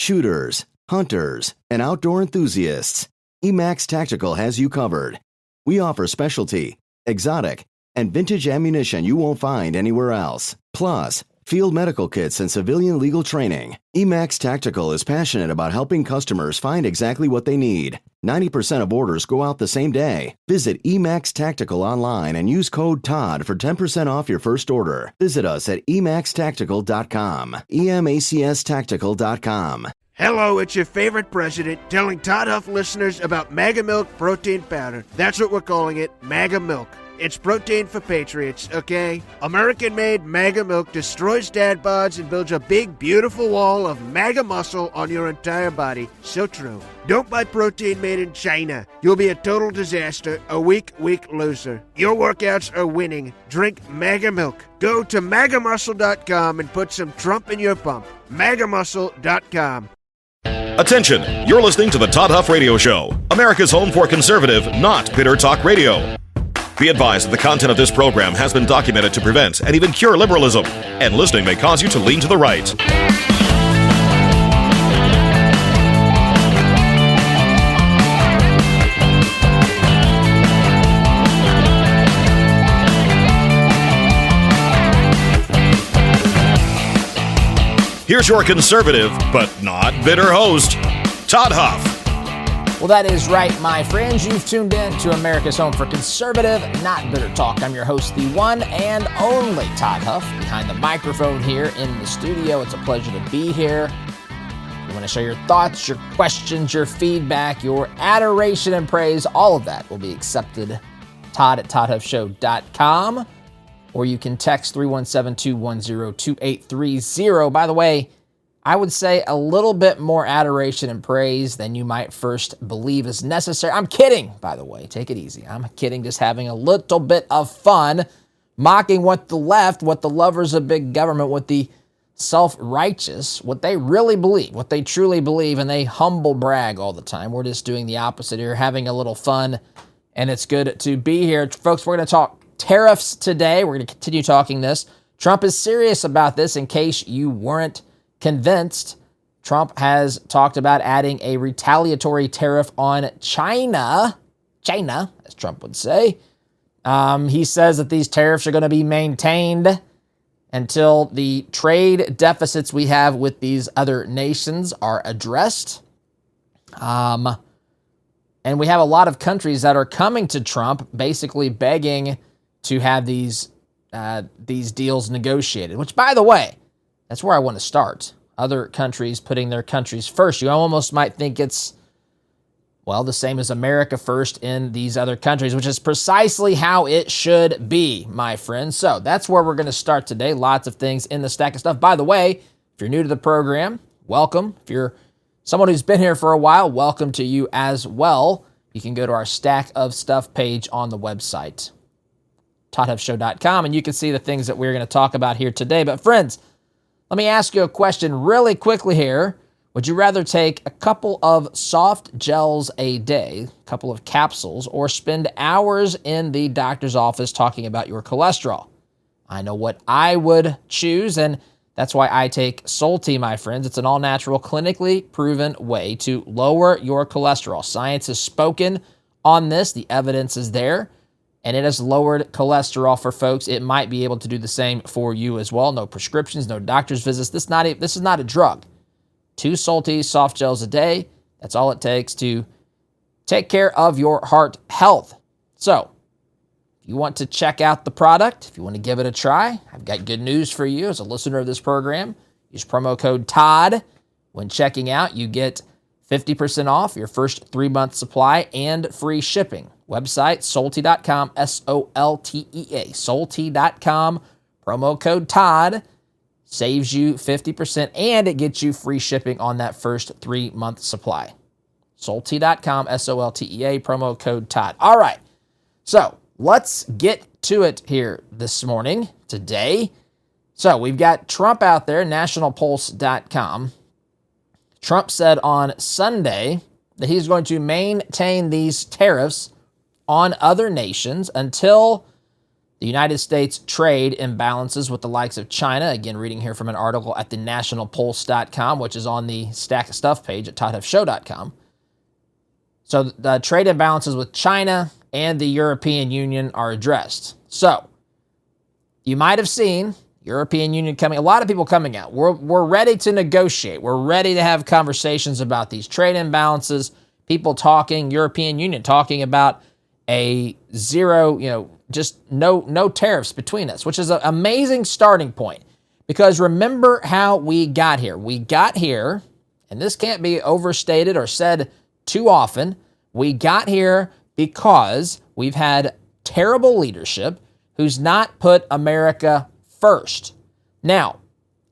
shooters, hunters, and outdoor enthusiasts, Emax Tactical has you covered. We offer specialty, exotic, and vintage ammunition you won't find anywhere else. Plus, field medical kits and civilian legal training. Emax Tactical is passionate about helping customers find exactly what they need. 90% of orders go out the same day. Visit Emax Tactical online and use code TODD for 10% off your first order. Visit us at emaxtactical.com. EMACStactical.com. Hello, it's your favorite president telling Todd Huff listeners about Mega Milk Protein Powder. That's what we're calling it, Mega Milk. It's protein for patriots, okay? American-made Mega Milk destroys dad bods and builds a big, beautiful wall of MAGA muscle on your entire body. So true. Don't buy protein made in China. You'll be a total disaster, a weak loser. Your workouts are winning. Drink Mega Milk. Go to MAGAmuscle.com and put some Trump in your pump. MAGAmuscle.com. Attention, you're listening to the Todd Huff Radio Show, America's home for conservative, not bitter talk radio. Be advised that the content of this program has been documented to prevent and even cure liberalism, and listening may cause you to lean to the right. Here's your conservative, but not bitter host, Todd Huff. Well, that is right, my friends. You've tuned in to America's home for conservative, not bitter talk. I'm your host, the one and only Todd Huff, behind the microphone here in the studio. It's a pleasure to be here. You want to share your thoughts, your questions, your feedback, your adoration and praise, all of that will be accepted. Todd at ToddHuffShow.com, or you can text 317-210-2830. By the way, I would say a little bit more adoration and praise than you might first believe is necessary. I'm kidding, by the way. Take it easy. I'm kidding, just having a little bit of fun, mocking what the left, what the lovers of big government, what the self-righteous, what they really believe, what they truly believe, and they humble brag all the time. We're just doing the opposite here, having a little fun, and it's good to be here. Folks, we're going to talk tariffs today. We're going to continue talking this. Trump is serious about this, in case you weren't convinced. Trump has talked about adding a retaliatory tariff on China, as Trump would say. He says that these tariffs are going to be maintained until the trade deficits we have with these other nations are addressed. And we have a lot of countries that are coming to Trump basically begging to have these deals negotiated, which, by the way, that's where I want to start. Other countries putting their countries first. You almost might think it's, well, the same as America first in these other countries, which is precisely how it should be, my friends. So that's where we're going to start today. Lots of things in the stack of stuff. By the way, if you're new to the program, welcome. If you're someone who's been here for a while, welcome to you as well. You can go to our stack of stuff page on the website, ToddHuffShow.com, and you can see the things that we're going to talk about here today. But friends, let me ask you a question really quickly here. Would you rather take a couple of soft gels a day, a couple of capsules, or spend hours in the doctor's office talking about your cholesterol? I know what I would choose, and that's why I take Solti, my friends. It's an all-natural, clinically proven way to lower your cholesterol. Science has spoken on this. The evidence is there. And it has lowered cholesterol for folks. It might be able to do the same for you as well. No prescriptions, no doctor's visits. This is not a drug. 2 Solti soft gels a day. That's all it takes to take care of your heart health. So, if you want to check out the product, if you want to give it a try, I've got good news for you as a listener of this program. Use promo code TODD. When checking out, you get 50% off your first 3-month supply and free shipping. Website, Solti.com, Soltea, Solti.com. Promo code TODD saves you 50%, and it gets you free shipping on that first 3-month supply. Solti.com, Soltea, promo code TODD. All right, so let's get to it here this morning, today. So we've got Trump out there, nationalpulse.com. Trump said on Sunday that he's going to maintain these tariffs on other nations until The United States trade imbalances with the likes of China. Again, reading here from an article at the nationalpulse.com, which is on the Stack of Stuff page at toddhuffshow.com. So the trade imbalances with China and the European Union are addressed. So you might have seen European Union coming, a lot of people coming out. We're ready to negotiate. We're ready to have conversations about these trade imbalances. People talking, European Union talking about a zero, just no tariffs between us, which is an amazing starting point. Because remember how we got here. We got here, and this can't be overstated or said too often. We got here because we've had terrible leadership who's not put America first. Now,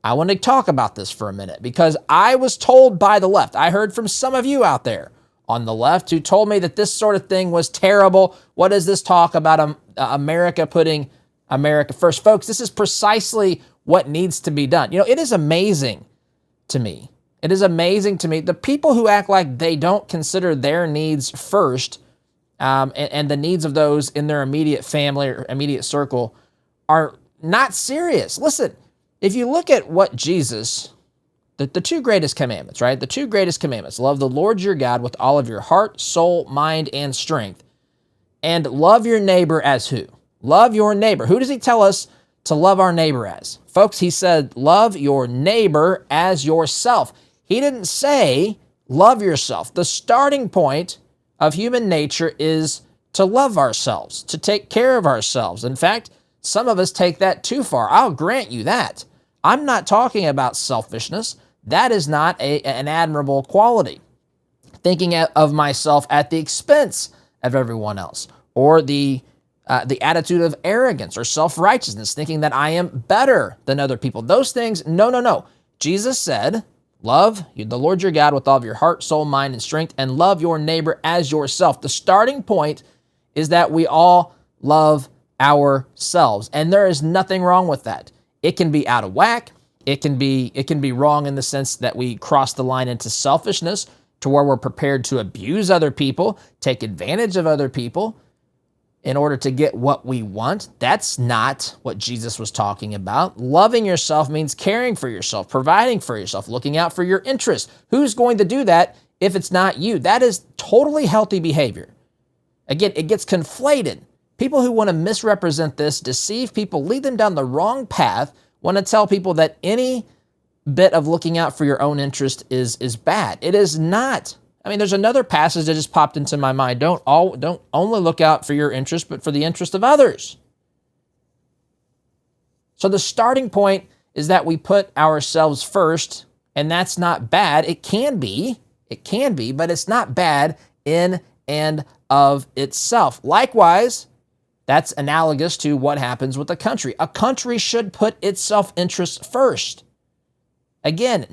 I want to talk about this for a minute because I was told by the left, I heard from some of you out there on the left who told me that this sort of thing was terrible. What is this talk about America putting America first? Folks, this is precisely what needs to be done. It is amazing to me. It is amazing to me. The people who act like they don't consider their needs first and the needs of those in their immediate family or immediate circle are not serious. Listen, if you look at what Jesus, the two greatest commandments, right? The two greatest commandments, love the Lord your God with all of your heart, soul, mind, and strength, and love your neighbor as who? Love your neighbor. Who does he tell us to love our neighbor as? Folks, he said, love your neighbor as yourself. He didn't say love yourself. The starting point of human nature is to love ourselves, to take care of ourselves. In fact, some of us take that too far. I'll grant you that. I'm not talking about selfishness. That is not an admirable quality. Thinking of myself at the expense of everyone else, or the attitude of arrogance or self-righteousness, thinking that I am better than other people. Those things, no. Jesus said, love the Lord your God with all of your heart, soul, mind, and strength, and love your neighbor as yourself. The starting point is that we all love ourselves, and there is nothing wrong with that. It can be out of whack. It can be wrong in the sense that we cross the line into selfishness to where we're prepared to abuse other people, take advantage of other people in order to get what we want. That's not what Jesus was talking about. Loving yourself means caring for yourself, providing for yourself, looking out for your interests. Who's going to do that if it's not you? That is totally healthy behavior. Again, it gets conflated. People who want to misrepresent this, deceive people, lead them down the wrong path, want to tell people that any bit of looking out for your own interest is bad. It is not. I mean, there's another passage that just popped into my mind. Don't only look out for your interest, but for the interest of others. So the starting point is that we put ourselves first, and that's not bad. It can be, but it's not bad in and of itself. Likewise, that's analogous to what happens with a country. A country should put its self-interest first. Again,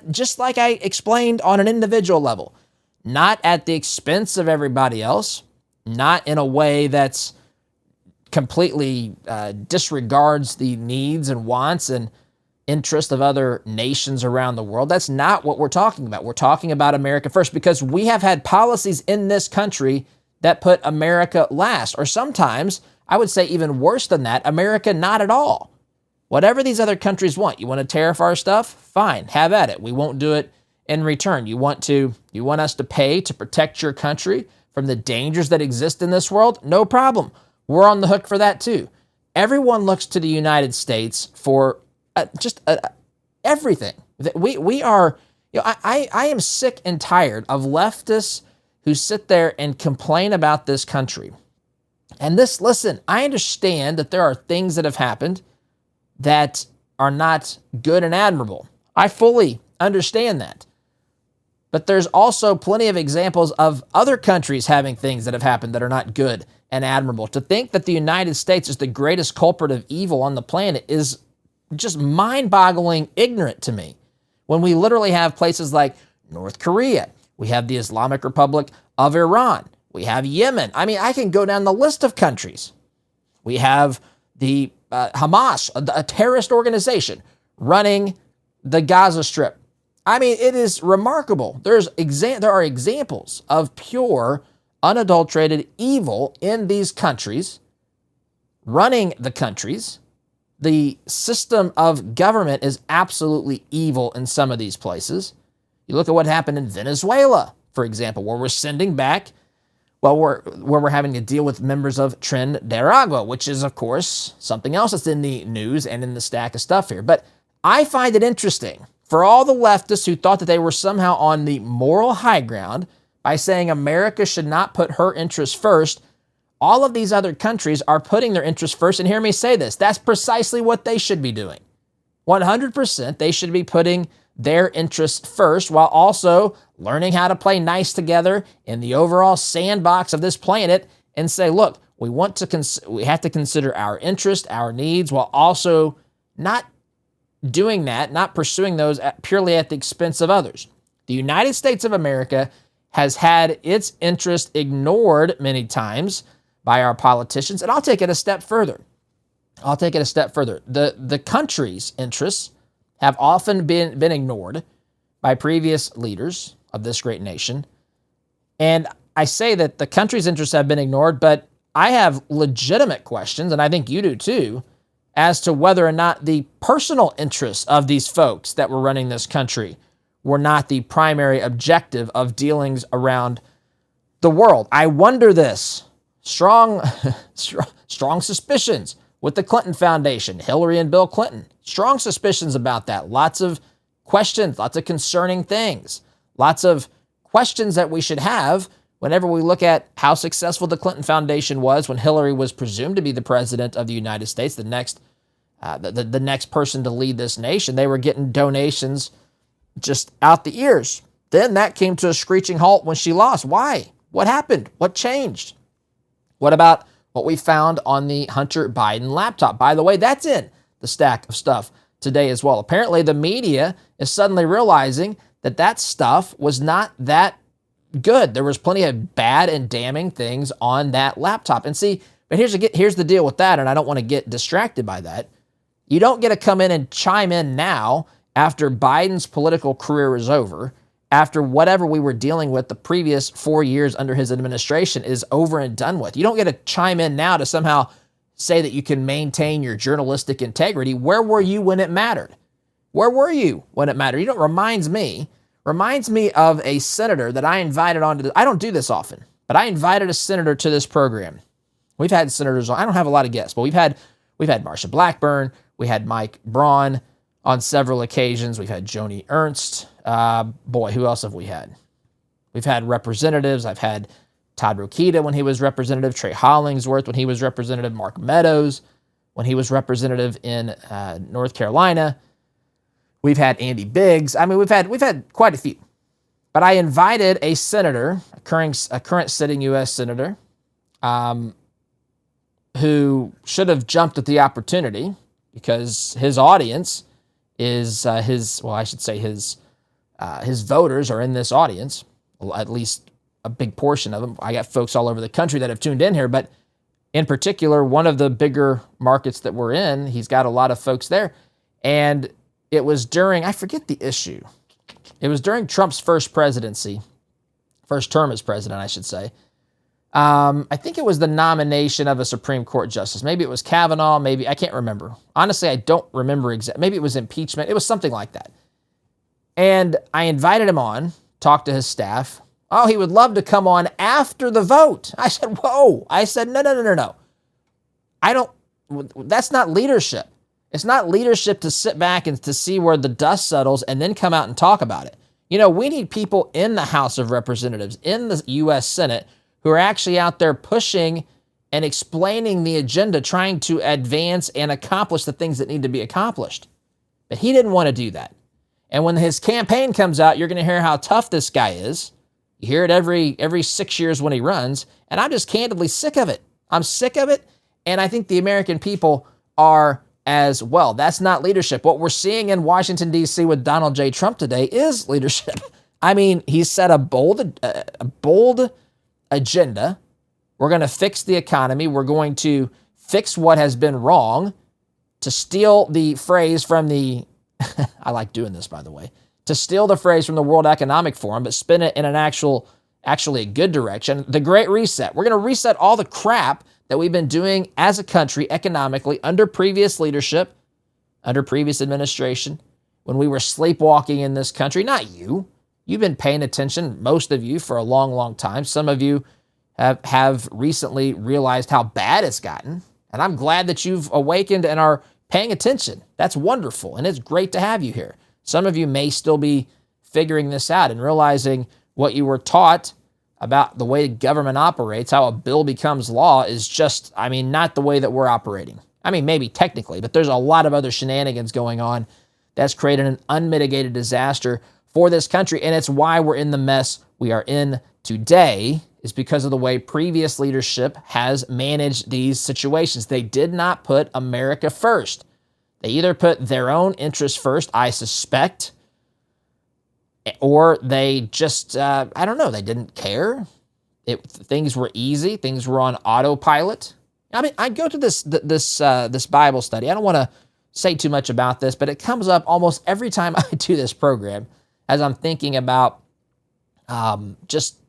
just like I explained on an individual level, not at the expense of everybody else, not in a way that's completely disregards the needs and wants and interests of other nations around the world. That's not what we're talking about. We're talking about America first because we have had policies in this country that put America last, or sometimes, I would say even worse than that, America not at all. Whatever these other countries want, you want to tariff our stuff? Fine, have at it. We won't do it in return. You want us to pay to protect your country from the dangers that exist in this world? No problem. We're on the hook for that too. Everyone looks to the United States for everything. We are, I am sick and tired of leftists who sit there and complain about this country. And listen, I understand that there are things that have happened that are not good and admirable. I fully understand that. But there's also plenty of examples of other countries having things that have happened that are not good and admirable. To think that the United States is the greatest culprit of evil on the planet is just mind-boggling ignorant to me. When we literally have places like North Korea, we have the Islamic Republic of Iran, we have Yemen. I mean, I can go down the list of countries. We have the Hamas, a terrorist organization, running the Gaza Strip. I mean, it is remarkable. There are examples of pure, unadulterated evil in these countries running the countries. The system of government is absolutely evil in some of these places. You look at what happened in Venezuela, for example, where we're sending back, where we're having to deal with members of Trinidad, which is, of course, something else that's in the news and in the stack of stuff here. But I find it interesting for all the leftists who thought that they were somehow on the moral high ground by saying America should not put her interests first. All of these other countries are putting their interests first. And hear me say this, that's precisely what they should be doing. 100%, they should be putting their interests first while also learning how to play nice together in the overall sandbox of this planet and say, look, we have to consider our interest, our needs, while also not doing that, not pursuing those purely at the expense of others. The United States of America has had its interest ignored many times by our politicians, and I'll take it a step further. The country's interests have often been ignored by previous leaders of this great nation. And I say that the country's interests have been ignored, but I have legitimate questions, and I think you do too, as to whether or not the personal interests of these folks that were running this country were not the primary objective of dealings around the world. I wonder this. Strong suspicions with the Clinton Foundation, Hillary and Bill Clinton. Strong suspicions about that. Lots of questions, lots of concerning things, lots of questions that we should have whenever we look at how successful the Clinton Foundation was when Hillary was presumed to be the president of the United States, the next person to lead this nation. They were getting donations just out the ears. Then that came to a screeching halt when she lost. Why? What happened? What changed? What about what we found on the Hunter Biden laptop? By the way, that's in the stack of stuff today as well. Apparently, the media is suddenly realizing that that stuff was not that good. There was plenty of bad and damning things on that laptop. And see, but here's the deal with that, and I don't want to get distracted by that. You don't get to come in and chime in now after Biden's political career is over, after whatever we were dealing with the previous 4 years under his administration is over and done with. You don't get to chime in now to somehow say that you can maintain your journalistic integrity. Where were you when it mattered? Where were you when it mattered? You know, it reminds me of a senator that I invited onto I don't do this often, but I invited a senator to this program. We've had senators on. I don't have a lot of guests, but we've had Marsha Blackburn. We had Mike Braun on several occasions. We've had Joni Ernst. Who else have we had? We've had representatives. I've had Todd Rokita when he was representative, Trey Hollingsworth when he was representative, Mark Meadows when he was representative in North Carolina. We've had Andy Biggs. I mean, we've had quite a few. But I invited a senator, a current sitting U.S. senator, who should have jumped at the opportunity because his audience is his voters are in this audience, at least a big portion of them. I got folks all over the country that have tuned in here, but in particular, one of the bigger markets that we're in, he's got a lot of folks there. And it was during, I forget the issue. It was during Trump's first term as president, I should say. I think it was the nomination of a Supreme Court justice. Maybe it was Kavanaugh. Maybe, I can't remember. Honestly, I don't remember exactly. Maybe it was impeachment. It was something like that. And I invited him on, talked to his staff. Oh, he would love to come on after the vote. I said, whoa. I said, no. That's not leadership. It's not leadership to sit back and to see where the dust settles and then come out and talk about it. You know, we need people in the House of Representatives, in the U.S. Senate, who are actually out there pushing and explaining the agenda, trying to advance and accomplish the things that need to be accomplished. But he didn't want to do that. And when his campaign comes out, you're going to hear how tough this guy is. You hear it every 6 years when he runs, and I'm just candidly sick of it. I'm sick of it, and I think the American people are as well. That's not leadership. What we're seeing in Washington, D.C. with Donald J. Trump today is leadership. I mean, he set a bold agenda. We're going to fix the economy. We're going to fix what has been wrong. To steal the phrase from the, I like doing this, by the way, to steal the phrase from the World Economic Forum, but spin it in an actually a good direction. The Great Reset. We're going to reset all the crap that we've been doing as a country economically under previous leadership, under previous administration, when we were sleepwalking in this country. Not you. You've been paying attention, most of you, for a long, long time. Some of you have recently realized how bad it's gotten. And I'm glad that you've awakened and are paying attention. That's wonderful. And it's great to have you here. Some of you may still be figuring this out and realizing what you were taught about the way government operates, how a bill becomes law, is just, not the way that we're operating. Maybe technically, but there's a lot of other shenanigans going on that's created an unmitigated disaster for this country. And it's why we're in the mess we are in today, is because of the way previous leadership has managed these situations. They did not put America first. They either put their own interests first, I suspect, or they just, they didn't care. Things were easy. Things were on autopilot. I go to this Bible study. I don't want to say too much about this, but it comes up almost every time I do this program as I'm thinking about just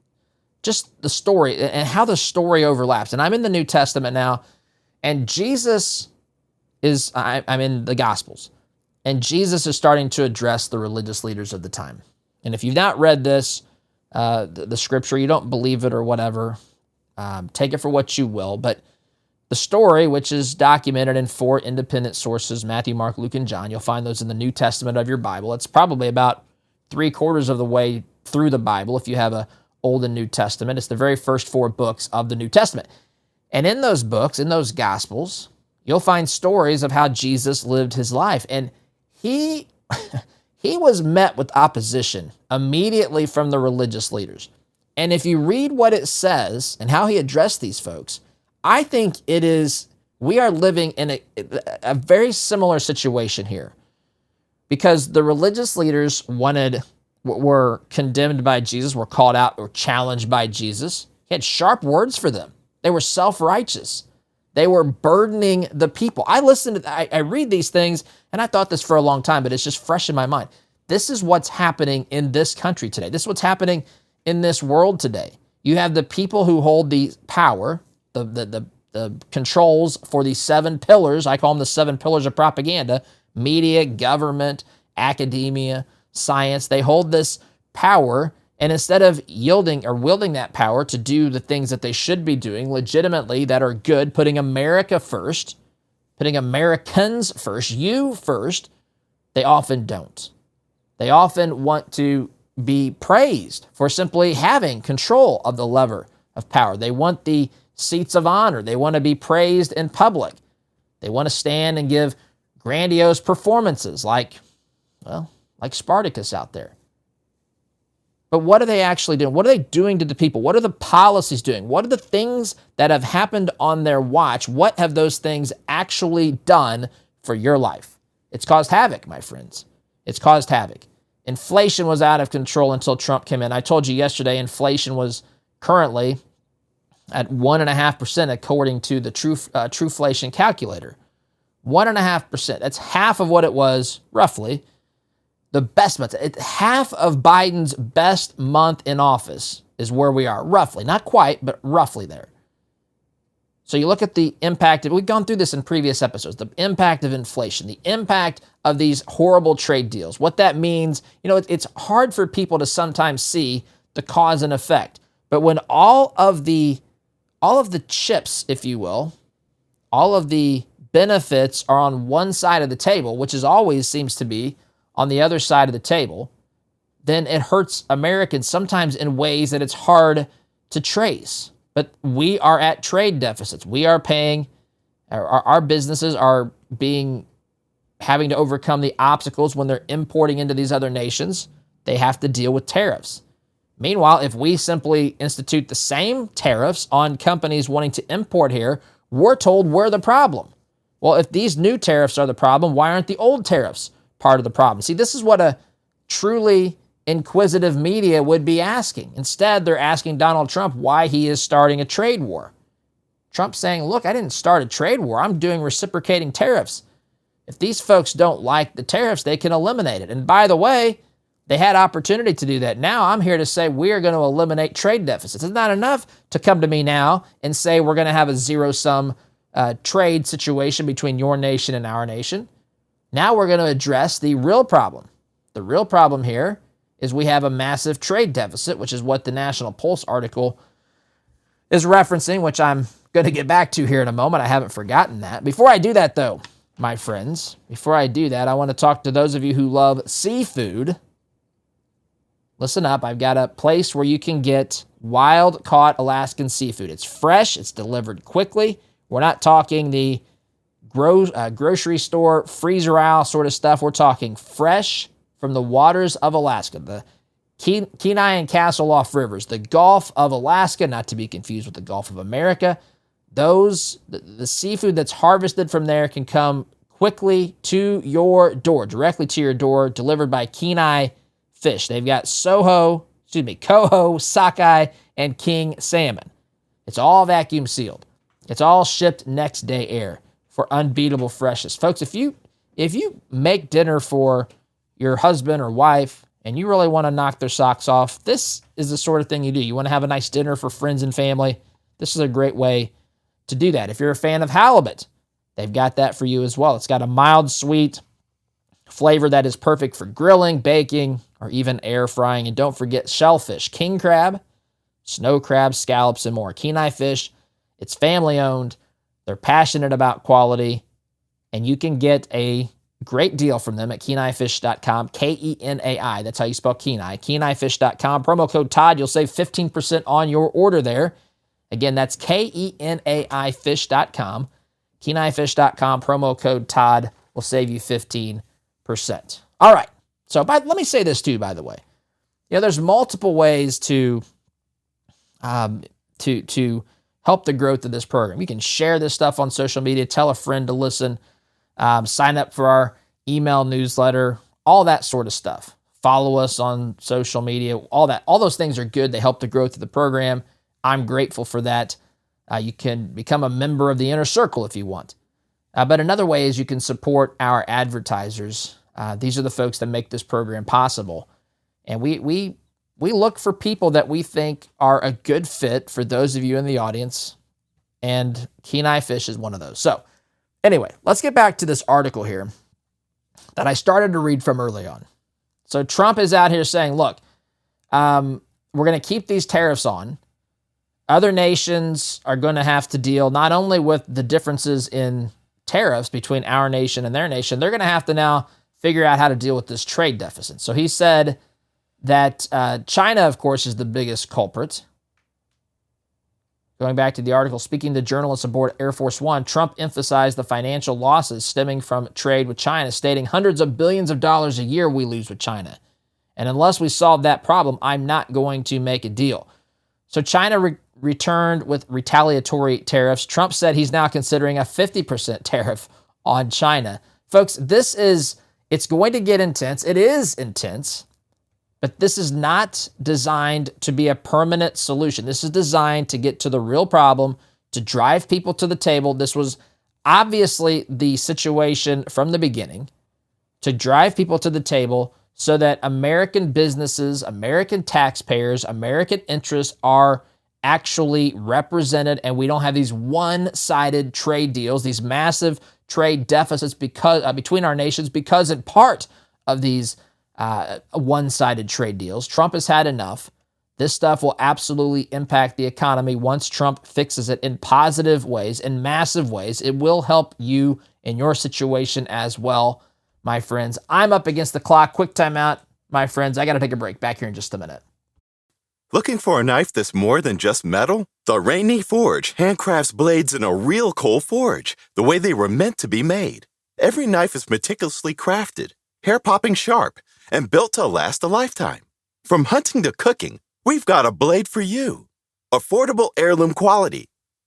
the story and how the story overlaps. And I'm in the New Testament now, and Jesus is, I'm in the Gospels, and Jesus is starting to address the religious leaders of the time. And if you've not read this, the scripture, you don't believe it or whatever, take it for what you will. But the story, which is documented in 4 independent sources, Matthew, Mark, Luke, and John, you'll find those in the New Testament of your Bible. It's probably about 3/4 of the way through the Bible if you have a Old and New Testament. It's the very first 4 books of the New Testament. And in those books, in those Gospels, you'll find stories of how Jesus lived his life. And he was met with opposition immediately from the religious leaders. And if you read what it says and how he addressed these folks, I think we are living in a very similar situation here, because the religious leaders were condemned by Jesus, were called out or challenged by Jesus. He had sharp words for them. They were self-righteous. They were burdening the people. I read these things, and I thought this for a long time, but it's just fresh in my mind. This is what's happening in this country today. This is what's happening in this world today. You have the people who hold the power, the controls for the 7 pillars. I call them the 7 pillars of propaganda: media, government, academia, science. They hold this power, and instead of yielding or wielding that power to do the things that they should be doing legitimately that are good, putting America first, putting Americans first, you first, they often don't. They often want to be praised for simply having control of the lever of power. They want the seats of honor. They want to be praised in public. They want to stand and give grandiose performances like Spartacus out there. But what are they actually doing? What are they doing to the people? What are the policies doing? What are the things that have happened on their watch? What have those things actually done for your life? It's caused havoc, my friends. It's caused havoc. Inflation was out of control until Trump came in. I told you yesterday, inflation was currently at 1.5% according to the Truflation calculator. 1.5%. That's half of what it was, roughly. The best month, half of Biden's best month in office is where we are, roughly. Not quite, but roughly there. So you look at the impact, we've gone through this in previous episodes, the impact of inflation, the impact of these horrible trade deals, what that means. It's hard for people to sometimes see the cause and effect. But when all of the chips, if you will, all of the benefits are on one side of the table, which is always seems to be on the other side of the table, then it hurts Americans sometimes in ways that it's hard to trace. But we are at trade deficits. We are paying, our businesses are having to overcome the obstacles when they're importing into these other nations. They have to deal with tariffs. Meanwhile, if we simply institute the same tariffs on companies wanting to import here, we're told we're the problem. Well, if these new tariffs are the problem, why aren't the old tariffs part of the problem? See, this is what a truly inquisitive media would be asking. Instead, they're asking Donald Trump why he is starting a trade war. Trump's saying, look, I didn't start a trade war. I'm doing reciprocating tariffs. If these folks don't like the tariffs, they can eliminate it. And by the way, They had opportunity to do that. Now I'm here to say we are going to eliminate trade deficits. It's not enough to come to me now and say we're going to have a zero-sum trade situation between your nation and our nation. Now we're going to address the real problem. The real problem here is we have a massive trade deficit, which is what the National Pulse article is referencing, which I'm going to get back to here in a moment. I haven't forgotten that. Before I do that, though, my friends, I want to talk to those of you who love seafood. Listen up. I've got a place where you can get wild-caught Alaskan seafood. It's fresh. It's delivered quickly. We're not talking the grocery store, freezer aisle sort of stuff. We're talking fresh from the waters of Alaska, the Kenai and Castleoff rivers, the Gulf of Alaska, not to be confused with the Gulf of America. The seafood that's harvested from there can come quickly to your door, directly to your door, delivered by Kenai Fish. They've got coho, sockeye, and king salmon. It's all vacuum sealed. It's all shipped next day air for unbeatable freshness. Folks, if you make dinner for your husband or wife and you really want to knock their socks off, this is the sort of thing you do. You want to have a nice dinner for friends and family. This is a great way to do that. If you're a fan of halibut, they've got that for you as well. It's got a mild, sweet flavor that is perfect for grilling, baking, or even air frying. And don't forget shellfish, king crab, snow crab, scallops, and more. Kenai Fish, it's family owned. They're passionate about quality, and you can get a great deal from them at KenaiFish.com, Kenai. That's how you spell Kenai. KenaiFish.com. Promo code Todd. You'll save 15% on your order there. Again, that's KenaiFish.com. KenaiFish.com. Promo code Todd will save you 15%. All right. So let me say this too, by the way. There's multiple ways to help the growth of this program. You can share this stuff on social media, tell a friend to listen, sign up for our email newsletter, all that sort of stuff. Follow us on social media, all that. All those things are good. They help the growth of the program. I'm grateful for that. You can become a member of the inner circle if you want. But another way is you can support our advertisers. These are the folks that make this program possible. And we look for people that we think are a good fit for those of you in the audience. And Kenai Fish is one of those. So anyway, let's get back to this article here that I started to read from early on. So Trump is out here saying, look, we're going to keep these tariffs on. Other nations are going to have to deal not only with the differences in tariffs between our nation and their nation, they're going to have to now figure out how to deal with this trade deficit. So he said that China, of course, is the biggest culprit. Going back to the article, speaking to journalists aboard Air Force One, Trump emphasized the financial losses stemming from trade with China, stating hundreds of billions of dollars a year we lose with China. And unless we solve that problem, I'm not going to make a deal. So China returned with retaliatory tariffs. Trump said he's now considering a 50% tariff on China. Folks, it's going to get intense. It is intense. But this is not designed to be a permanent solution. This is designed to get to the real problem, to drive people to the table. This was obviously the situation from the beginning, to drive people to the table so that American businesses, American taxpayers, American interests are actually represented, and we don't have these one-sided trade deals, these massive trade deficits between our nations because in part of these one-sided trade deals. Trump has had enough. This stuff will absolutely impact the economy once Trump fixes it in positive ways, in massive ways. It will help you in your situation as well, my friends. I'm up against the clock. Quick timeout, my friends. I got to take a break. Back here in just a minute. Looking for a knife that's more than just metal? The Rainy Forge handcrafts blades in a real coal forge, the way they were meant to be made. Every knife is meticulously crafted, hair-popping sharp, and built to last a lifetime. From hunting to cooking, we've got a blade for you. Affordable heirloom quality.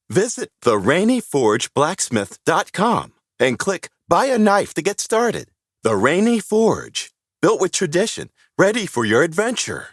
Visit therainyforgeblacksmith.com and click Buy a Knife to get started. The Rainy Forge, built with tradition, ready for your adventure.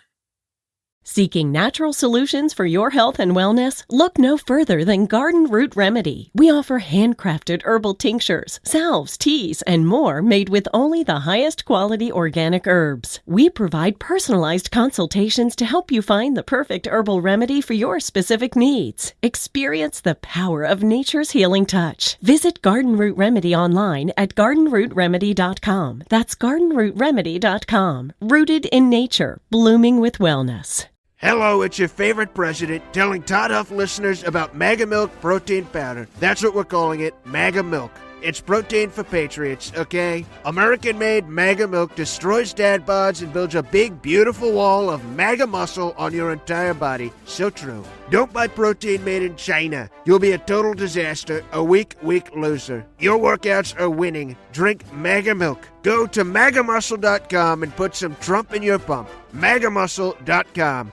Seeking natural solutions for your health and wellness? Look no further than Garden Root Remedy. We offer handcrafted herbal tinctures, salves, teas, and more made with only the highest quality organic herbs. We provide personalized consultations to help you find the perfect herbal remedy for your specific needs. Experience the power of nature's healing touch. Visit Garden Root Remedy online at gardenrootremedy.com. That's gardenrootremedy.com. Rooted in nature, blooming with wellness. Hello, it's your favorite president telling Todd Huff listeners about Mega Milk Protein Powder. That's what we're calling it, Mega Milk. It's protein for patriots, okay? American-made Mega Milk destroys dad bods and builds a big, beautiful wall of mega muscle on your entire body. So true. Don't buy protein made in China. You'll be a total disaster, a weak loser. Your workouts are winning. Drink Mega Milk. Go to magamuscle.com and put some Trump in your pump. magamuscle.com.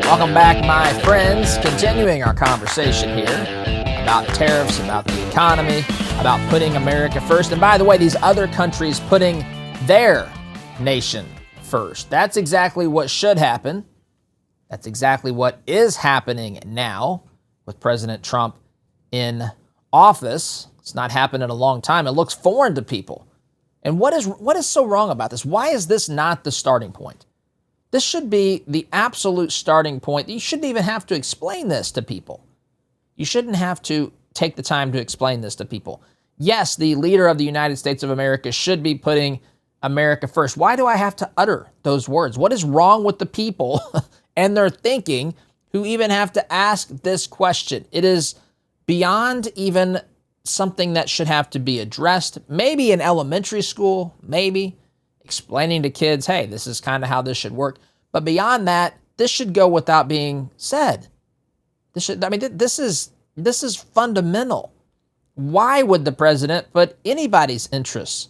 Welcome back, my friends. Continuing our conversation here about tariffs, about the economy, about putting America first. And by the way, these other countries putting their nation first. That's exactly what should happen. That's exactly what is happening now with President Trump in office. It's not happened in a long time. It looks foreign to people. And what is so wrong about this? Why is this not the starting point? This should be the absolute starting point. You shouldn't even have to explain this to people. You shouldn't have to take the time to explain this to people. Yes, the leader of the United States of America should be putting America first. Why do I have to utter those words? What is wrong with the people and their thinking who even have to ask this question? It is beyond even something that should have to be addressed. Maybe in elementary school, maybe explaining to kids, hey, this is kind of how this should work. But beyond that, this should go without being said. This is fundamental. Why would the president put anybody's interests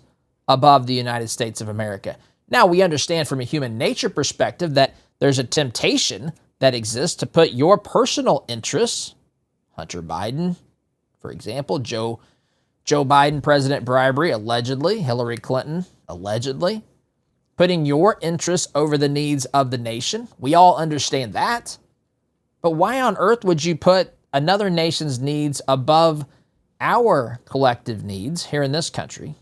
above the United States of America? Now, we understand from a human nature perspective that there's a temptation that exists to put your personal interests, Hunter Biden, for example, Joe Biden, president bribery, allegedly, Hillary Clinton, allegedly, putting your interests over the needs of the nation. We all understand that. But why on earth would you put another nation's needs above our collective needs here in this country?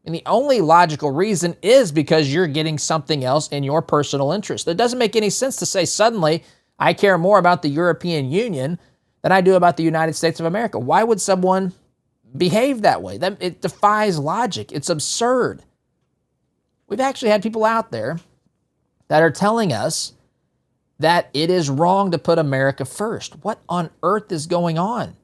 And the only logical reason is because you're getting something else in your personal interest. It doesn't make any sense to say suddenly I care more about the European Union than I do about the United States of America. Why would someone behave that way? It defies logic. It's absurd. We've actually had people out there that are telling us that it is wrong to put America first. What on earth is going on?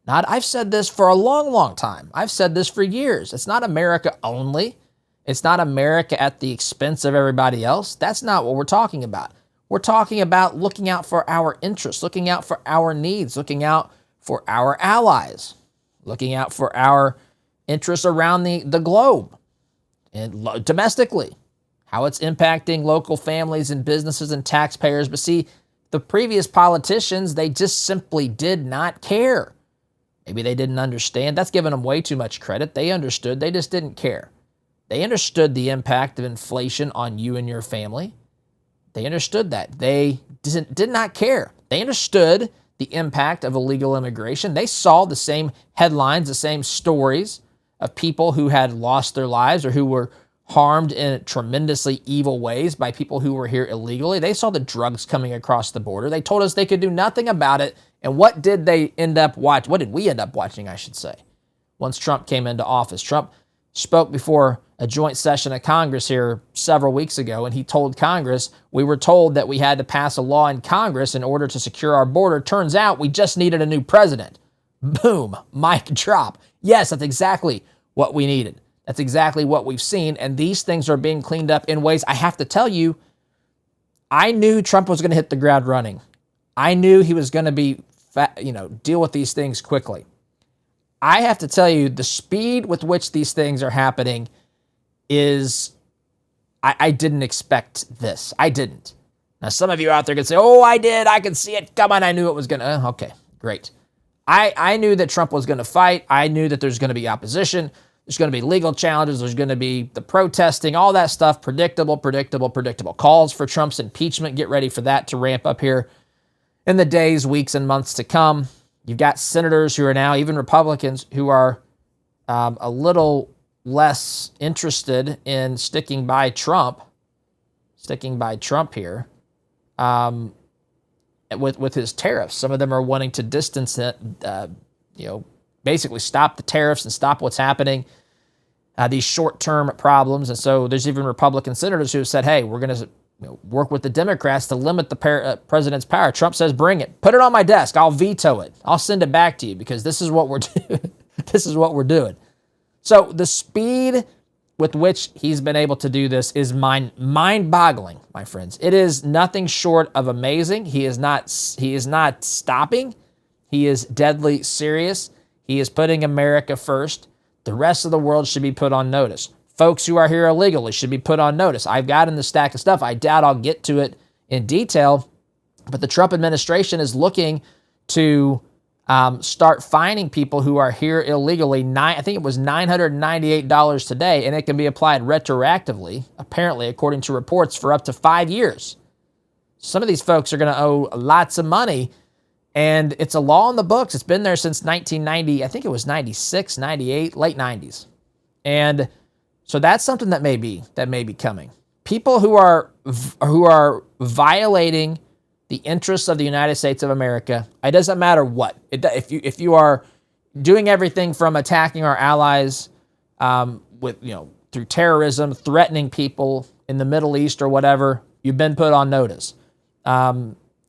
I've said this for a long, long time. I've said this for years. It's not America only. It's not America at the expense of everybody else. That's not what we're talking about. We're talking about looking out for our interests, looking out for our needs, looking out for our allies, looking out for our interests around the globe and domestically, how it's impacting local families and businesses and taxpayers. But see, the previous politicians, they just simply did not care. Maybe they didn't understand. That's giving them way too much credit. They understood. They just didn't care. They understood the impact of inflation on you and your family. They understood that. They did not care. They understood the impact of illegal immigration. They saw the same headlines, the same stories of people who had lost their lives or who were harmed in tremendously evil ways by people who were here illegally. They saw the drugs coming across the border. They told us they could do nothing about it. And what did they end up watching? What did we end up watching, I should say, once Trump came into office? Trump spoke before a joint session of Congress here several weeks ago, and he told Congress, we were told that we had to pass a law in Congress in order to secure our border. Turns out we just needed a new president. Boom, mic drop. Yes, that's exactly what we needed. That's exactly what we've seen, and these things are being cleaned up in ways, I have to tell you, I knew Trump was going to hit the ground running. I knew he was going to deal with these things quickly. I have to tell you, the speed with which these things are happening is, I didn't expect this. I didn't. Now, some of you out there can say, oh, I did. I could see it coming. I knew it was going to. Okay, great. I knew that Trump was going to fight. I knew that there's going to be opposition. There's going to be legal challenges. There's going to be the protesting, all that stuff. Predictable. Calls for Trump's impeachment. Get ready for that to ramp up here in the days, weeks, and months to come. You've got senators who are now, even Republicans, who are a little less interested in sticking by Trump here with his tariffs. Some of them are wanting to distance it, basically stop the tariffs and stop what's happening, these short-term problems. And so there's even Republican senators who have said, hey, we're going to work with the Democrats to limit the president's power. Trump says, bring it. Put it on my desk. I'll veto it. I'll send it back to you because this is what we're doing. This is what we're doing. So the speed with which he's been able to do this is mind-boggling, my friends. It is nothing short of amazing. He is not stopping. He is deadly serious. He is putting America first. The rest of the world should be put on notice. Folks who are here illegally should be put on notice. I've got in the stack of stuff. I doubt I'll get to it in detail, but the Trump administration is looking to start fining people who are here illegally. I think it was $998 today, and it can be applied retroactively, apparently, according to reports, for up to 5 years. Some of these folks are going to owe lots of money, and it's a law in the books. It's been there since 1990. I think it was 96, 98, late 90s. And so that's something that may be coming. People who are violating the interests of the United States of America, it doesn't matter what. If you are doing everything from attacking our allies through terrorism, threatening people in the Middle East or whatever, you've been put on notice.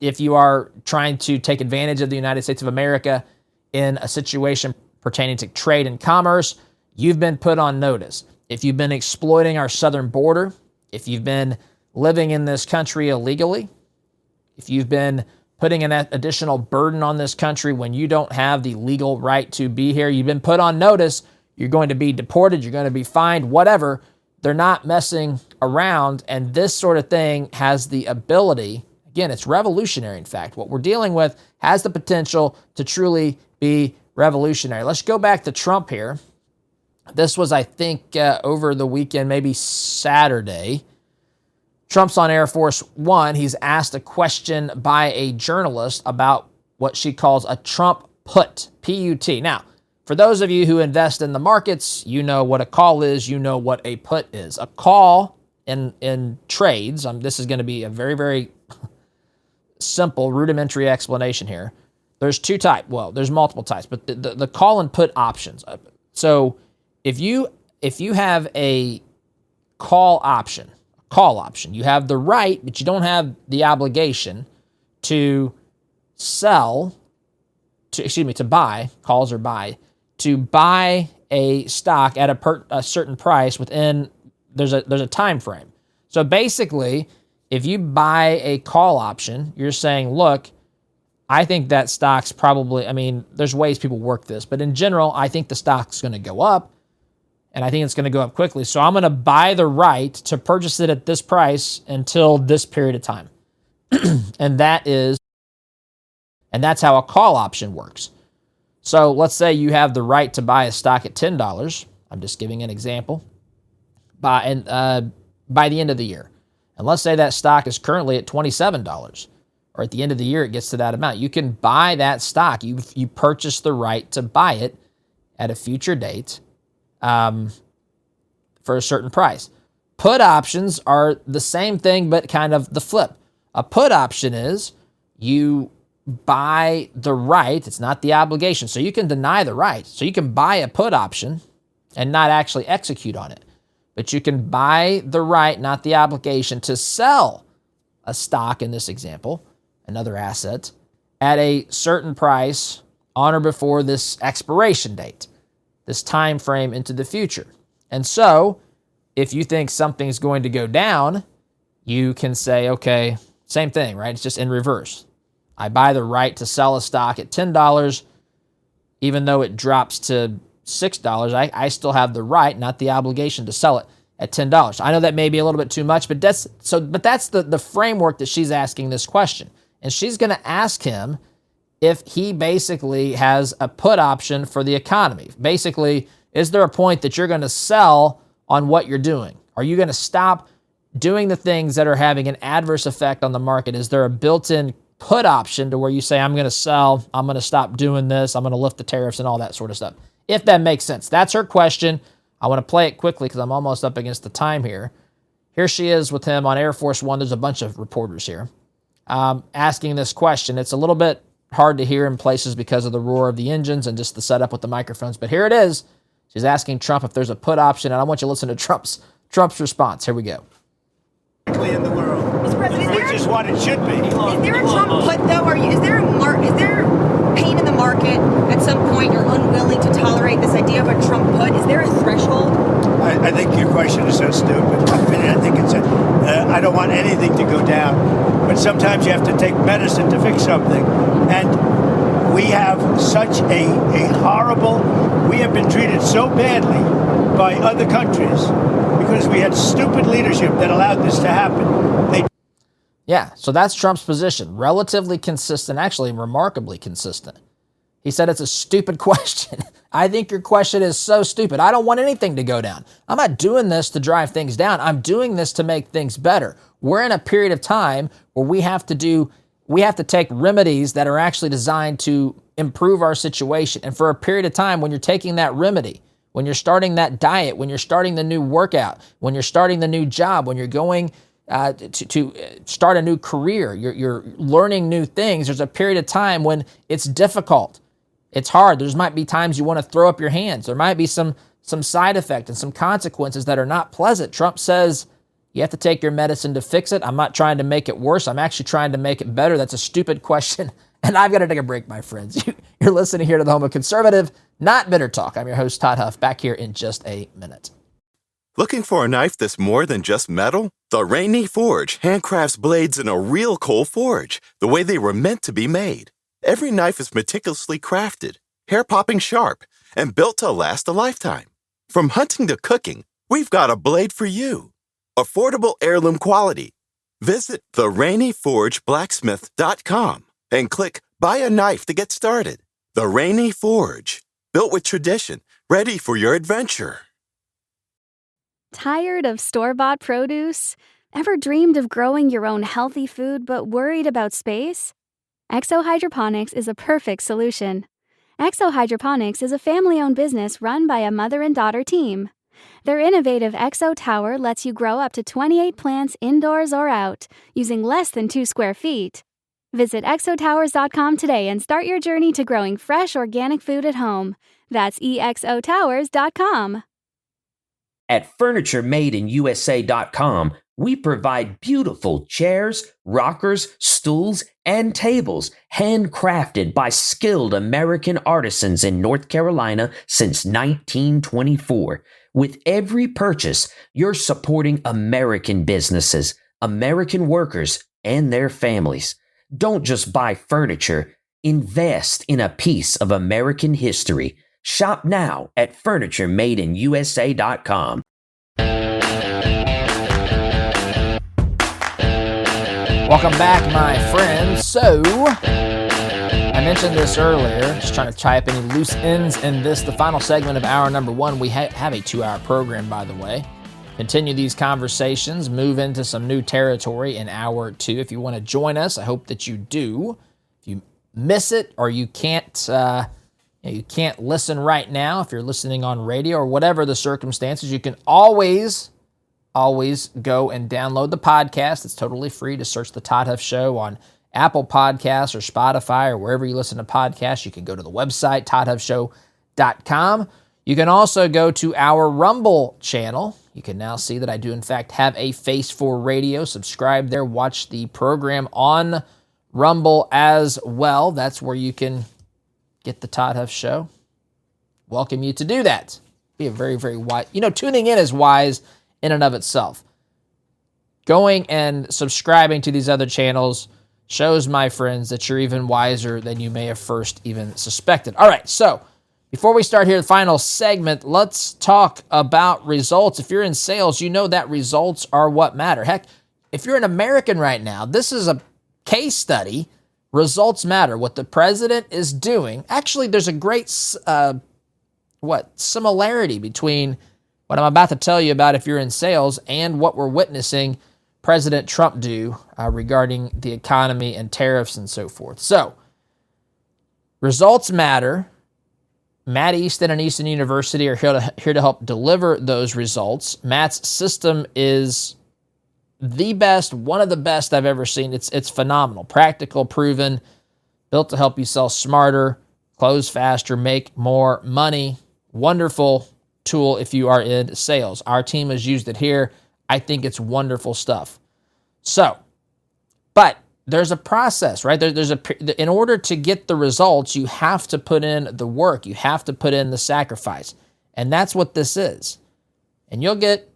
If you are trying to take advantage of the United States of America in a situation pertaining to trade and commerce, you've been put on notice. If you've been exploiting our southern border, if you've been living in this country illegally, if you've been putting an additional burden on this country when you don't have the legal right to be here, you've been put on notice, you're going to be deported, you're going to be fined, whatever. They're not messing around, and this sort of thing has the ability, again, it's revolutionary, in fact. What we're dealing with has the potential to truly be revolutionary. Let's go back to Trump here. This was, I think, over the weekend, maybe Saturday. Trump's on Air Force One. He's asked a question by a journalist about what she calls a Trump put, P-U-T. Now, for those of you who invest in the markets, you know what a call is. You know what a put is. A call in trades, this is going to be a very, very simple, rudimentary explanation here. There's two types. Well, there's multiple types, but the call and put options. So if you have a call option, you have the right, but you don't have the obligation to buy, calls or buy, to buy a stock at a certain price within, there's a time frame. So basically, if you buy a call option, you're saying, look, I think that stock's probably, there's ways people work this, but in general, I think the stock's going to go up, and I think it's going to go up quickly. So I'm going to buy the right to purchase it at this price until this period of time. and that's how a call option works. So let's say you have the right to buy a stock at $10. I'm just giving an example. By the end of the year. And let's say that stock is currently at $27, or at the end of the year it gets to that amount. You can buy that stock. You purchase the right to buy it at a future date for a certain price. Put options are the same thing, but kind of the flip. A put option is you buy the right. It's not the obligation. So you can deny the right. So you can buy a put option and not actually execute on it. But you can buy the right, not the obligation, to sell a stock, in this example, another asset, at a certain price on or before this expiration date, this time frame into the future. And so, if you think something's going to go down, you can say, okay, same thing, right? It's just in reverse. I buy the right to sell a stock at $10, even though it drops to $6, I still have the right, not the obligation, to sell it at $10. I know that may be a little bit too much, but that's the framework that she's asking this question. And she's going to ask him if he basically has a put option for the economy. Basically, Is there a point that you're going to sell on what you're doing? Are you going to stop doing the things that are having an adverse effect on the market? Is there a built-in put option to where you say, I'm going to sell, I'm going to stop doing this, I'm going to lift the tariffs and all that sort of stuff? If that makes sense. That's her question. I want to play it quickly because I'm almost up against the time here. Here she is with him on Air Force One. There's a bunch of reporters here asking this question. It's a little bit hard to hear in places because of the roar of the engines and just the setup with the microphones. But here it is. She's asking Trump if there's a put option, and I want you to listen to Trump's response. Here we go. In the world, Mr. President, which is what it should be. Is there a Trump put though? Is there pain in the market at some point? You're unwilling to tolerate this idea of a Trump put. Is there a threshold? I think your question is so stupid. I think it's I don't want anything to go down, but sometimes you have to take medicine to fix something, and we have such a horrible. We have been treated so badly by other countries because we had stupid leadership that allowed this to happen. Yeah, so that's Trump's position. Relatively consistent, actually remarkably consistent. He said it's a stupid question. I think your question is so stupid. I don't want anything to go down. I'm not doing this to drive things down. I'm doing this to make things better. We're in a period of time where we have to take remedies that are actually designed to improve our situation. And for a period of time, when you're taking that remedy, when you're starting that diet, when you're starting the new workout, when you're starting the new job, when you're going to start a new career, you're learning new things, there's a period of time when it's difficult. It's hard. There might be times you want to throw up your hands. There might be some side effect and some consequences that are not pleasant. Trump says you have to take your medicine to fix it. I'm not trying to make it worse. I'm actually trying to make it better. That's a stupid question. And I've got to take a break, my friends. You're listening here to the home of conservative, not bitter talk. I'm your host, Todd Huff, back here in just a minute. Looking for a knife that's more than just metal? The Rainy Forge handcrafts blades in a real coal forge, the way they were meant to be made. Every knife is meticulously crafted, hair-popping sharp, and built to last a lifetime. From hunting to cooking, we've got a blade for you. Affordable heirloom quality. Visit therainyforgeblacksmith.com and click Buy a Knife to get started. The Rainy Forge, built with tradition, ready for your adventure. Tired of store-bought produce? Ever dreamed of growing your own healthy food but worried about space? Exo Hydroponics is a perfect solution. Exo Hydroponics is a family-owned business run by a mother and daughter team. Their innovative Exo Tower lets you grow up to 28 plants indoors or out, using less than 2 square feet. Visit exotowers.com today and start your journey to growing fresh organic food at home. That's exotowers.com. At FurnitureMadeInUSA.com, we provide beautiful chairs, rockers, stools, and tables handcrafted by skilled American artisans in North Carolina since 1924. With every purchase, you're supporting American businesses, American workers, and their families. Don't just buy furniture, invest in a piece of American history. Shop now at FurnitureMadeInUSA.com. Welcome back, my friends. So, I mentioned this earlier, just trying to tie up any loose ends in this, the final segment of hour number 1. We have a 2-hour program, by the way. Continue these conversations, move into some new territory in hour 2. If you want to join us, I hope that you do. If you miss it or you can't listen right now, if you're listening on radio or whatever the circumstances, you can always go and download the podcast. It's totally free to search The Todd Huff Show on Apple Podcasts or Spotify or wherever you listen to podcasts. You can go to the website, toddhuffshow.com. You can also go to our Rumble channel. You can now see that I do, in fact, have a face for radio. Subscribe there. Watch the program on Rumble as well. That's where you can get the Todd Huff Show. Welcome you to do that. Be a very, very wise. Tuning in is wise in and of itself. Going and subscribing to these other channels shows, my friends, that you're even wiser than you may have first even suspected. All right, so before we start here, the final segment, let's talk about results. If you're in sales, you know that results are what matter. Heck, if you're an American right now, this is a case study. Results matter. What the president is doing. Actually, there's a great similarity between what I'm about to tell you about if you're in sales and what we're witnessing President Trump do regarding the economy and tariffs and so forth. So, results matter. Matt Easton and Easton University are here to help deliver those results. Matt's system is the best, one of the best I've ever seen. It's phenomenal, practical, proven, built to help you sell smarter, close faster, make more money. Wonderful tool if you are in sales. Our team has used it here. I think it's wonderful stuff. So, but there's a process, right? In order to get the results, you have to put in the work. You have to put in the sacrifice. And that's what this is. And you'll get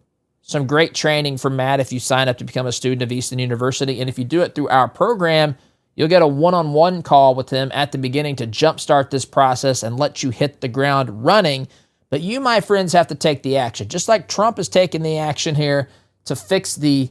some great training from Matt if you sign up to become a student of Easton University. And if you do it through our program, you'll get a one-on-one call with him at the beginning to jumpstart this process and let you hit the ground running. But you, my friends, have to take the action. Just like Trump is taking the action here to fix the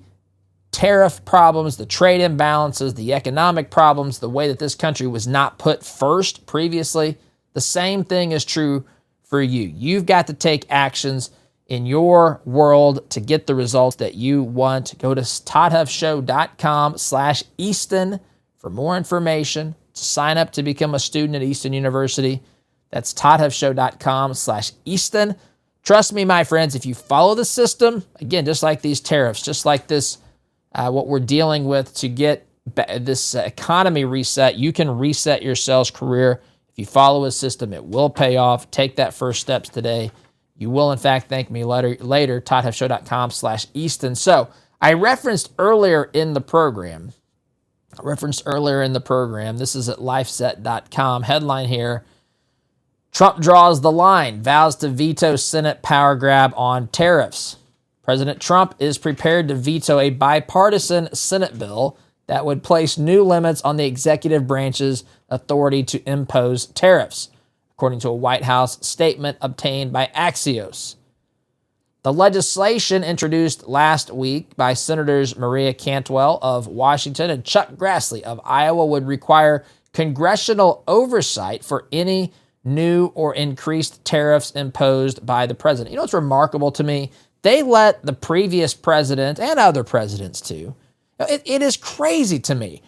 tariff problems, the trade imbalances, the economic problems, the way that this country was not put first previously, the same thing is true for you. You've got to take actions in your world to get the results that you want. Go to toddhuffshow.com/Easton for more information, to sign up to become a student at Easton University. That's toddhuffshow.com/Easton. Trust me, my friends, if you follow the system, again, just like these tariffs, just like this, what we're dealing with to get this economy reset, you can reset your sales career. If you follow a system, it will pay off. Take that first steps today. You will, in fact, thank me later, toddhuffshow.com/Easton. So I referenced earlier in the program, this is at lifeset.com, headline here, Trump draws the line, vows to veto Senate power grab on tariffs. President Trump is prepared to veto a bipartisan Senate bill that would place new limits on the executive branch's authority to impose tariffs, according to a White House statement obtained by Axios. The legislation introduced last week by Senators Maria Cantwell of Washington and Chuck Grassley of Iowa would require congressional oversight for any new or increased tariffs imposed by the president. You know what's remarkable to me? They let the previous president and other presidents too. It is crazy to me.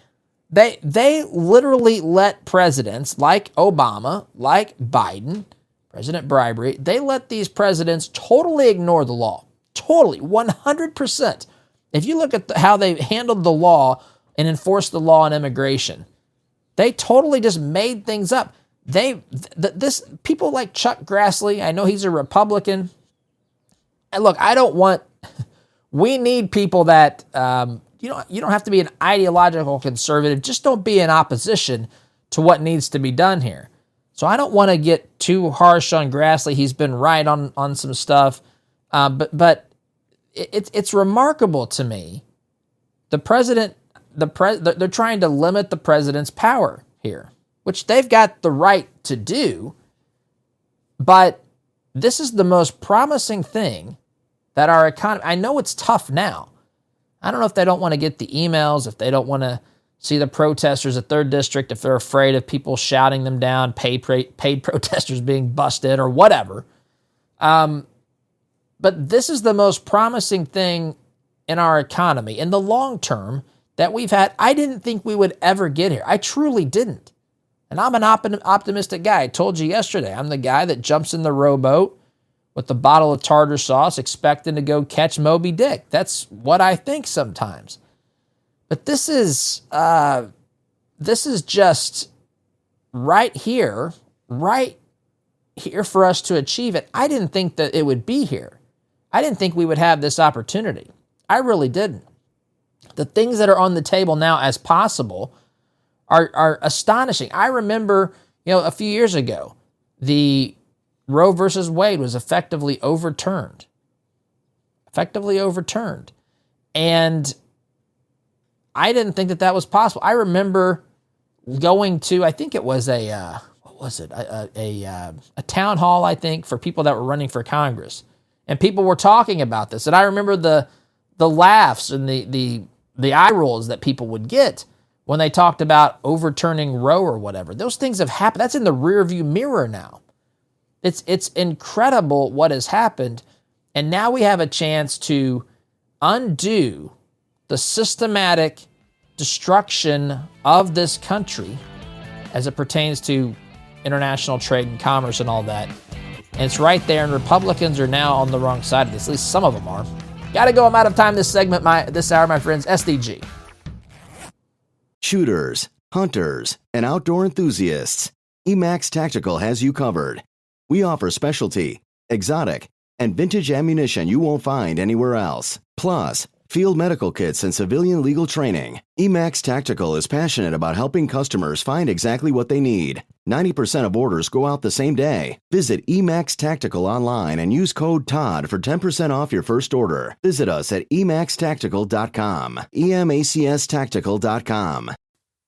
They literally let presidents like Obama, like Biden, President Bribery, they let these presidents totally ignore the law. Totally, 100%. If you look at how they handled the law and enforced the law on immigration, they totally just made things up. People like Chuck Grassley, I know he's a Republican. And look, we need people that, you don't have to be an ideological conservative. Just don't be in opposition to what needs to be done here. So I don't want to get too harsh on Grassley. He's been right on some stuff. But it's remarkable to me. They're trying to limit the president's power here, which they've got the right to do. But this is the most promising thing that our economy, I know it's tough now. I don't know if they don't want to get the emails, if they don't want to see the protesters at 3rd District, if they're afraid of people shouting them down, paid protesters being busted or whatever. But this is the most promising thing in our economy in the long term that we've had. I didn't think we would ever get here. I truly didn't. And I'm an optimistic guy. I told you yesterday, I'm the guy that jumps in the rowboat with a bottle of tartar sauce expecting to go catch Moby Dick. That's what I think sometimes. But this is just right here for us to achieve it. I didn't think that it would be here. I didn't think we would have this opportunity. I really didn't. The things that are on the table now as possible are astonishing. I remember, a few years ago, the Roe versus Wade was effectively overturned. And I didn't think that was possible. I remember going to, I think it was a town hall, I think, for people that were running for Congress. And people were talking about this. And I remember the laughs and the eye rolls that people would get when they talked about overturning Roe or whatever. Those things have happened. That's in the rearview mirror now. It's incredible what has happened. And now we have a chance to undo the systematic destruction of this country as it pertains to international trade and commerce and all that. And it's right there, and Republicans are now on the wrong side of this. At least some of them are. Gotta go. I'm out of time this segment, this hour, my friends. SDG. Shooters, hunters, and outdoor enthusiasts, Emax Tactical has you covered. We offer specialty, exotic, and vintage ammunition you won't find anywhere else. Plus, field medical kits and civilian legal training. Emax Tactical is passionate about helping customers find exactly what they need. 90% of orders go out the same day. Visit Emax Tactical online and use code TODD for 10% off your first order. Visit us at emaxtactical.com. EMACStactical.com.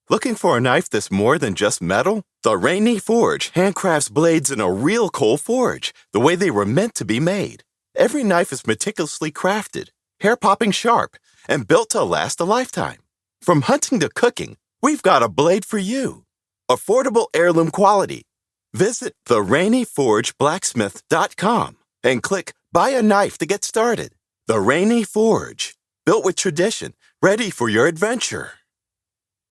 Looking for a knife that's more than just metal? The Rainy Forge handcrafts blades in a real coal forge, the way they were meant to be made. Every knife is meticulously crafted, hair-popping sharp, and built to last a lifetime. From hunting to cooking, we've got a blade for you. Affordable heirloom quality. Visit therainyforgeblacksmith.com and click Buy a Knife to get started. The Rainy Forge, built with tradition, ready for your adventure.